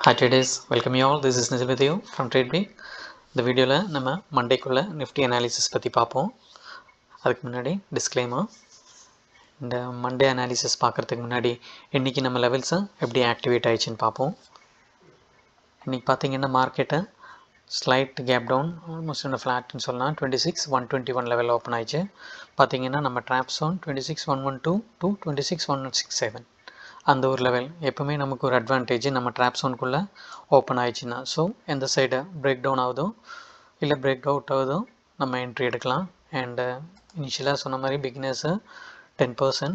Hi traders, welcome you all. This is Nizil with you from TradeBee. இந்த வீடியோவில் நம்ம மண்டேக்குள்ள Nifty analysis பற்றி பார்ப்போம். அதுக்கு முன்னாடி டிஸ்க்ளைமர். இந்த மண்டே அனாலிசிஸ் பார்க்குறதுக்கு முன்னாடி இன்றைக்கி நம்ம லெவல்ஸை எப்படி ஆக்டிவேட் ஆயிடுச்சுன்னு பார்ப்போம். இன்றைக்கி பார்த்தீங்கன்னா மார்க்கெட்டை ஸ்லைட் கேப் டவுன் ஆல்மோஸ்ட் இந்த ஃப்ளாட்னு சொல்லலாம். 26,121 லெவலில் ஓப்பன் ஆயிடுச்சு. பார்த்தீங்கன்னா நம்ம ட்ராப் ஜோன் 26,112 to 26,167 அந்த ஒரு லெவல் எப்போவுமே நமக்கு ஒரு அட்வான்டேஜ். நம்ம ட்ராப் ஜோனுக்குள்ளே ஓப்பன் ஆயிடுச்சுன்னா ஸோ எந்த சைடு பிரேக் டவுன் ஆகுதோ இல்லை பிரேக் அவுட் ஆகுதோ நம்ம என்ட்ரி எடுக்கலாம். அண்டு இனிஷியலாக சொன்ன மாதிரி பிகினர்ஸு 10%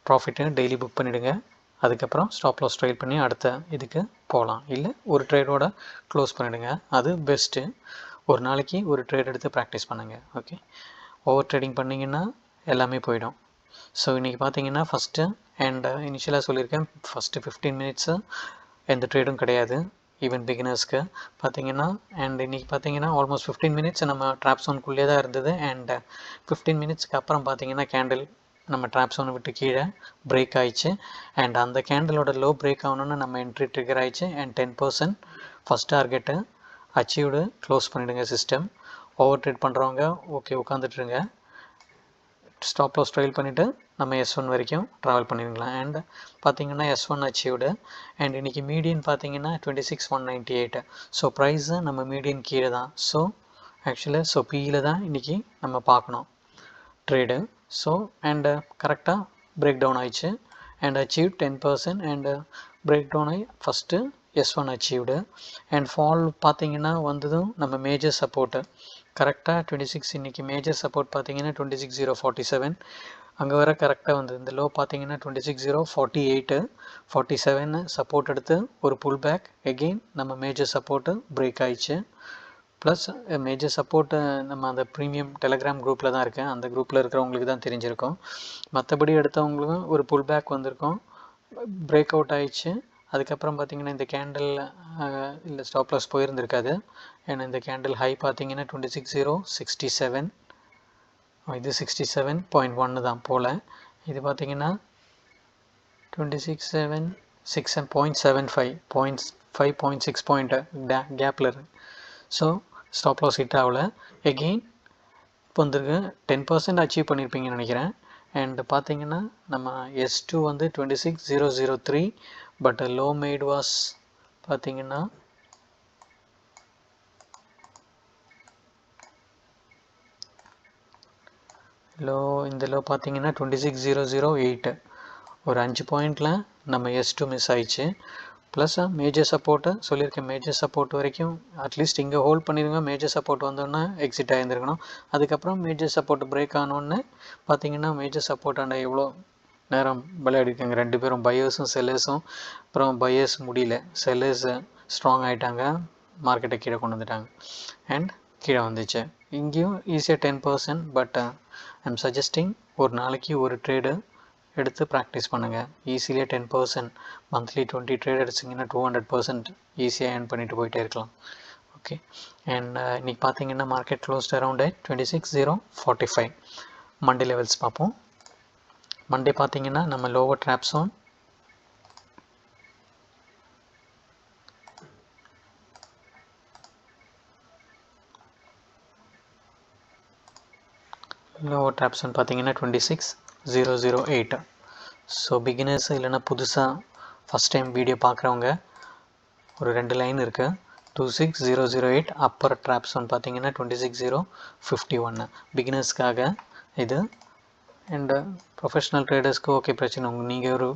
ப்ராஃபிட்டு டெய்லி புக் பண்ணிவிடுங்க. அதுக்கப்புறம் ஸ்டாப் லாஸ் ட்ரைல் பண்ணி அடுத்த இதுக்கு போகலாம். இல்லை ஒரு ட்ரேடோட க்ளோஸ் பண்ணிவிடுங்க, அது பெஸ்ட்டு. ஒரு நாளைக்கு ஒரு ட்ரேட் எடுத்து ப்ராக்டிஸ் பண்ணுங்கள். ஓகே, ஓவர் ட்ரேடிங் பண்ணிங்கன்னா எல்லாமே போயிடும். ஸோ இன்றைக்கி பார்த்தீங்கன்னா ஃபஸ்ட்டு அண்ட் இனிஷியலாக சொல்லியிருக்கேன், ஃபஸ்ட்டு 15 மினிட்ஸு எந்த ட்ரேடும் கிடையாது ஈவன் பிகினர்ஸ்க்கு பார்த்தீங்கன்னா. அண்ட் இன்றைக்கி பார்த்தீங்கன்னா ஆல்மோஸ்ட் 15 மினிட்ஸ் நம்ம ட்ராப் ஜோனுக்குள்ளே தான் இருந்தது. அண்ட் 15 மினிட்ஸ்க்கு அப்புறம் பார்த்தீங்கன்னா கேண்டில் நம்ம ட்ராப் ஜோனை விட்டு கீழே பிரேக் ஆயிடுச்சு. அண்ட் அந்த கேண்டிலோட லோ பிரேக் ஆகணுன்னு நம்ம என்ட்ரி ட்ரிகர் ஆயிடுச்சு. And 10% first target achieved close பண்ணிவிடுங்க சிஸ்டம். ஓவர் ட்ரேட் பண்ணுறவங்க ஓகே உட்காந்துட்ருங்க. ஸ்டாப் லாஸ் ட்ரைல் பண்ணிவிட்டு நம்ம S1 வரைக்கும் ட்ராவல் பண்ணிருக்கலாம். அண்ட் பார்த்தீங்கன்னா S1 அச்சீவ்டு. அண்ட் இன்றைக்கி மீடியன் பார்த்தீங்கன்னா 26,198. ஸோ ப்ரைஸு நம்ம மீடியன் கீழே தான். ஸோ ஆக்சுவலாக பியில் தான் இன்றைக்கி நம்ம பார்க்கணும் ட்ரேடு. ஸோ அண்டு கரெக்டாக பிரேக் டவுன் ஆயிடுச்சு and achieve 10%. And break down ஆகி first S1 achieved. And fall பார்த்தீங்கன்னா வந்ததும் நம்ம மேஜர் சப்போர்ட்டு கரெக்டாக 26. இன்றைக்கி மேஜர் சப்போர்ட் பார்த்தீங்கன்னா 26,047 அங்கே வர கரெக்டாக வந்தது. இந்த லோ பார்த்தீங்கன்னா 26,048 47 சப்போர்ட் எடுத்து ஒரு புல் பேக் எகெயின் நம்ம மேஜர் சப்போர்ட்டு பிரேக் ஆயிடுச்சு. ப்ளஸ் மேஜர் சப்போர்ட்டு நம்ம அந்த ப்ரீமியம் டெலகிராம் குரூப்பில் தான் இருக்கேன். அந்த குரூப்பில் இருக்கிறவங்களுக்கு தான் தெரிஞ்சிருக்கும். மற்றபடி எடுத்தவங்களுக்கும் ஒரு புல் பேக் வந்திருக்கும், பிரேக் அவுட் ஆயிடுச்சு. அதுக்கப்புறம் பார்த்தீங்கன்னா இந்த கேண்டில் இல்லை ஸ்டாப் லாஸ் போயிருந்திருக்காது. ஏன்னா இந்த கேண்டில் ஹை பார்த்தீங்கன்னா 26,067 இது 67.1 தான் போல். இது பார்த்தீங்கன்னா 26,706.75 பாயிண்ட் கேப்பில் இருக்கு. ஸோ ஸ்டாப் லாஸ் ஹிட் ஆகல. எகெயின் இப்போ வந்துருக்கு 10% அச்சீவ் பண்ணியிருப்பீங்கன்னு நினைக்கிறேன். அண்ட் பார்த்தீங்கன்னா நம்ம S2 வந்து 26,003 பட் லோ மேட் வாஸ் பார்த்தீங்கன்னா இந்த லோ பார்த்தீங்கன்னா 26,008. ஒரு 5 பாயிண்டில் நம்ம S2 மிஸ் ஆயிடுச்சு. ப்ளஸ் மேஜர் சப்போர்ட்டு சொல்லியிருக்கேன், மேஜர் சப்போர்ட் வரைக்கும் அட்லீஸ்ட் இங்கே ஹோல்ட் பண்ணிடுங்க. மேஜர் சப்போர்ட் வந்தோன்னே எக்ஸிட் ஆகியிருந்துருக்கணும். அதுக்கப்புறம் மேஜர் சப்போர்ட் பிரேக் ஆனோடனே பார்த்தீங்கன்னா மேஜர் சப்போர்ட் ஆண்ட எவ்வளோ நேரம் விளையாடிருக்காங்க ரெண்டு பேரும், பையர்ஸும் செல்லர்ஸும். அப்புறம் பையர்ஸ் முடியல, செல்லர்ஸ் ஸ்ட்ராங் ஆகிட்டாங்க, மார்க்கெட்டை கீழே கொண்டு வந்துட்டாங்க அண்ட் கீழே வந்துச்சு. இங்கேயும் ஈஸியாக 10%. பட் ஐம் சஜஸ்டிங் ஒரு நாளைக்கு ஒரு ட்ரேடு எடுத்து ப்ராக்டிஸ் பண்ணுங்கள். ஈஸிலியே 10% மந்த்லி 20 ட்ரேட் எடுத்திங்கன்னா 200% ஈஸியாக ஏர்ன் பண்ணிட்டு போயிட்டே இருக்கலாம். ஓகே, அண்ட் இன்றைக்கி பார்த்தீங்கன்னா market closed around 26,045. Monday levels பார்ப்போம். மண்டே பார்த்தீங்கன்னா நம்ம lower drop zone lower drop zone பார்த்தீங்கன்னா 26,008. ஸோ பிகினர்ஸ் இல்லைன்னா புதுசாக ஃபஸ்ட் டைம் வீடியோ பார்க்குறவங்க ஒரு 2 லைன் இருக்குது. 26,008 அப்பர் ட்ராப் ஜோன் பார்த்தீங்கன்னா 26,051 பிகினர்ஸ்க்காக இது. அண்டு ப்ரொஃபஷ்னல் ட்ரேடர்ஸ்க்கு ஓகே பிரச்சனை, நீங்கள் ஒரு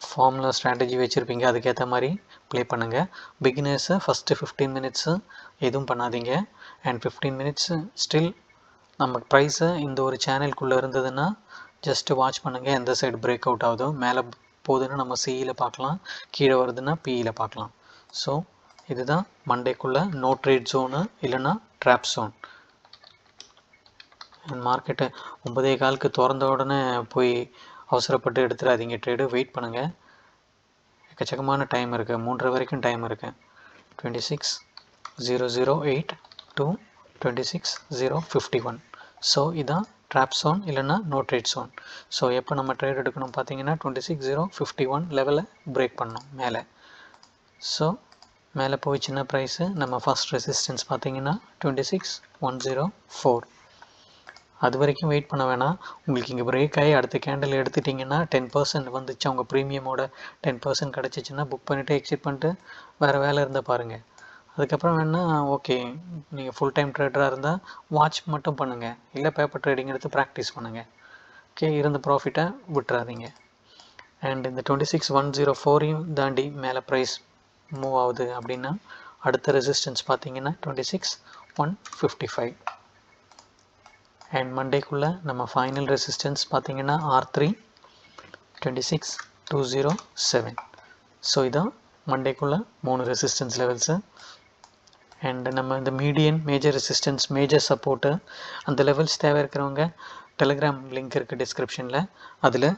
ஃபார்முலா ஸ்ட்ராட்டஜி வச்சுருப்பீங்க, அதுக்கேற்ற மாதிரி ப்ளே பண்ணுங்கள். பிகினர்ஸு ஃபஸ்ட்டு 15 மினிட்ஸு எதுவும் பண்ணாதீங்க. அண்ட் 15 மினிட்ஸு ஸ்டில் நம்ம ப்ரைஸு இந்த ஒரு சேனலுக்குள்ளே இருந்ததுன்னா ஜஸ்ட்டு வாட்ச் பண்ணுங்கள். எந்த சைடு பிரேக் அவுட் ஆகுதோ, மேலே போகுதுன்னா நம்ம சியில் பார்க்கலாம், கீழே வருதுன்னா பியில் பார்க்கலாம். ஸோ இதுதான் மண்டேக்குள்ளே நோ ட்ரேட் ஜோனு இல்லைன்னா ட்ராப் ஜோன். மார்க்கெட்டு 9:15 திறந்த உடனே போய் அவசரப்பட்டு எடுத்துடாதீங்க ட்ரேடு. வெயிட் பண்ணுங்கள், எக்கச்சக்கமான டைம் இருக்குது, 3:30 வரைக்கும் டைம் இருக்குது. 26,008 to 26,051. ஸோ இதான் ட்ராப் ஜோன் இல்லைன்னா நோ ட்ரேட் ஜோன். ஸோ எப்போ நம்ம ட்ரேட் எடுக்கணும் பார்த்தீங்கன்னா 26,051 லெவலில் பிரேக் பண்ணணும் மேலே. ஸோ மேலே போயிடுச்சுன்னா ப்ரைஸு நம்ம ஃபஸ்ட் ரெசிஸ்டன்ஸ் பார்த்தீங்கன்னா 26,104. அது வரைக்கும் வெயிட் பண்ண வேணாம். உங்களுக்கு இங்கே பிரேக் ஆகி அடுத்த கேண்டில் எடுத்துட்டிங்கன்னா 10% வந்துச்சு, அவங்க ப்ரீமியமோட 10% கிடச்சிச்சின்னா புக் பண்ணிவிட்டு எக்ஸிட் பண்ணிட்டு வேறு வேலை இருந்தால் பாருங்கள். அதுக்கப்புறம் வேணால் ஓகே, நீங்கள் ஃபுல் டைம் ட்ரேடராக இருந்தால் வாட்ச் மட்டும் பண்ணுங்கள், இல்லை பேப்பர் ட்ரேடிங் எடுத்து ப்ராக்டிஸ் பண்ணுங்கள். ஓகே, இருந்த ப்ராஃபிட்டை விட்டுறாதீங்க. அண்ட் இந்த 26,104 தாண்டி மேலே ப்ரைஸ் மூவ் ஆகுது அப்படின்னா அடுத்த ரெசிஸ்டன்ஸ் பார்த்தீங்கன்னா 26,155. அண்ட் மண்டேக்குள்ளே நம்ம ஃபைனல் ரெசிஸ்டன்ஸ் பார்த்தீங்கன்னா R3 26,207. ஸோ இதான் மண்டேக்குள்ளே 3 ரெசிஸ்டன்ஸ் லெவல்ஸு. அண்ட் நம்ம இந்த median, major resistance, major support அந்த லெவல்ஸ் தேவை இருக்கிறவங்க டெலிகிராம் லிங்க் இருக்குது டிஸ்கிரிப்ஷனில், அதில்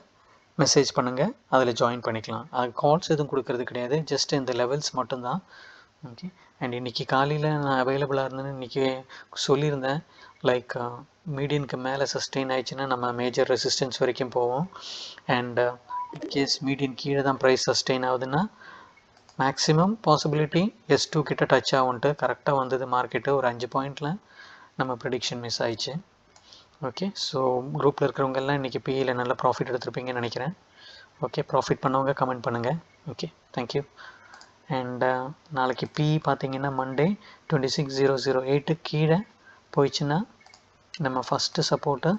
மெசேஜ் பண்ணுங்கள், அதில் ஜாயின் பண்ணிக்கலாம். அது கால்ஸ் எதுவும் கொடுக்கறது கிடையாது, ஜஸ்ட் இந்த லெவல்ஸ் மட்டும்தான். ஓகே, அண்ட் இன்றைக்கி காலையில் நான் அவைலபிளாக இருந்தேன்னு இன்றைக்கி சொல்லியிருந்தேன். லைக் மீடியனுக்கு மேலே சஸ்டெயின் ஆயிடுச்சுன்னா நம்ம மேஜர் ரெசிஸ்டன்ஸ் வரைக்கும் போவோம். அண்ட் இன்கேஸ் மீடியன் கீழே தான் ப்ரைஸ் சஸ்டெயின் ஆகுதுன்னா மேக்ஸிமம் பாசிபிலிட்டி S2 கிட்ட டச் ஆகும்ட்டு கரெக்டாக வந்தது மார்க்கெட்டு. ஒரு 5 பாயிண்டில் நம்ம ப்ரெடிக்ஷன் மிஸ் ஆயிடுச்சு. ஓகே, ஸோ குரூப்பில் இருக்கிறவங்கெல்லாம் இன்றைக்கி பிஇயில் நல்ல ப்ராஃபிட் எடுத்துருப்பீங்கன்னு நினைக்கிறேன். ஓகே, ப்ராஃபிட் பண்ணவங்க கமெண்ட் பண்ணுங்கள். Okay, thank you. அண்ட் நாளைக்கு பிஇ பார்த்தீங்கன்னா மண்டே 26,008 கீழே போயிடுச்சுன்னா நம்ம ஃபஸ்ட்டு சப்போர்ட்டு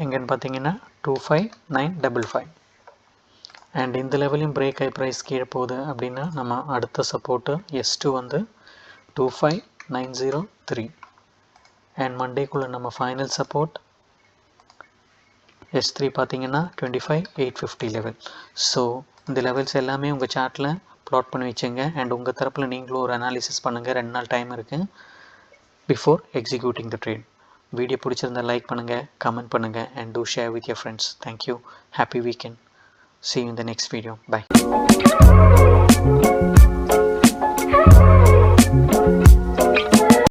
எங்கேன்னு பார்த்தீங்கன்னா 25,955. அண்ட் இந்த லெவலையும் பிரேக் ஆகி ப்ரைஸ் கீழே போகுது அப்படின்னா நம்ம அடுத்த சப்போர்ட்டு S2 வந்து 25,903. அண்ட் மண்டேக்குள்ளே நம்ம ஃபைனல் சப்போர்ட் S3 பார்த்தீங்கன்னா 25,850 லெவல். ஸோ இந்த லெவல்ஸ் எல்லாமே உங்கள் சார்ட்டில் ப்ளாட் பண்ணி வச்சுங்க. அண்ட் உங்கள் தரப்பில் நீங்களும் ஒரு அனாலிசிஸ் பண்ணுங்கள். 2 நாள் டைம் இருக்குது பிஃபோர் எக்ஸிக்யூட்டிங் த ட்ரேட். வீடியோ பிடிச்சிருந்தால் லைக் பண்ணுங்கள், கமெண்ட் பண்ணுங்கள், and do share with your friends. Thank you. Happy weekend. See you in the next video. Bye.